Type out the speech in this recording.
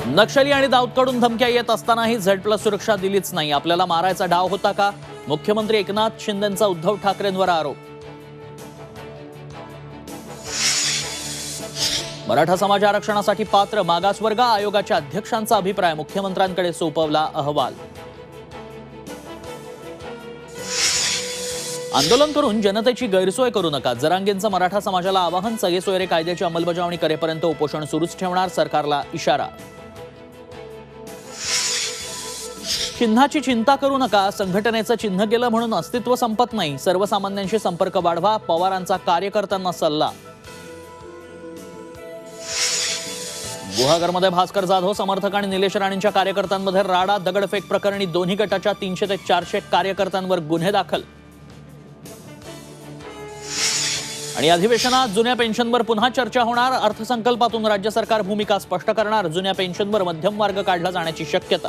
नक्षली आणि दाऊदकडून धमक्या येत असतानाही झेड+ सुरक्षा दिलीच नाही. आपल्याला मारायचा डाव होता का? मुख्यमंत्री एकनाथ शिंदेंचा उद्धव ठाकरेंवर आरोप. मराठा समाज आरक्षणासाठी पात्र मागासवर्ग आयोगाच्या अध्यक्षांचा अभिप्राय मुख्यमंत्र्यांकडे सोपवला अहवाल. आंदोलन करून जनतेची गैरसोय करू नका. जरांगेंचं मराठा समाजाला आवाहन. सगळे सोयरे कायद्याची अंमलबजावणी करेपर्यंत उपोषण सुरूच ठेवणार. सरकारला इशारा. चिन्हाची चिंता करू नका. संघटनेचं चिन्ह गेलं म्हणून अस्तित्व संपत नाही. सर्वसामान्यांशी संपर्क वाढवा. पवारांचा कार्यकर्त्यांना सल्ला. गुहागरमध्ये भास्कर जाधव समर्थक आणि निलेश राणेंच्या कार्यकर्त्यांमध्ये राडा. दगडफेक प्रकरणी दोन्ही गटाच्या 300 ते 400 कार्यकर्त्यांवर गुन्हे दाखल. आणि अधिवेशनात जुन्या पेन्शनवर पुन्हा चर्चा होणार. अर्थसंकल्पातून राज्य सरकार भूमिका स्पष्ट करणार. जुन्या पेन्शनवर मध्यम मार्ग काढला जाण्याची शक्यता.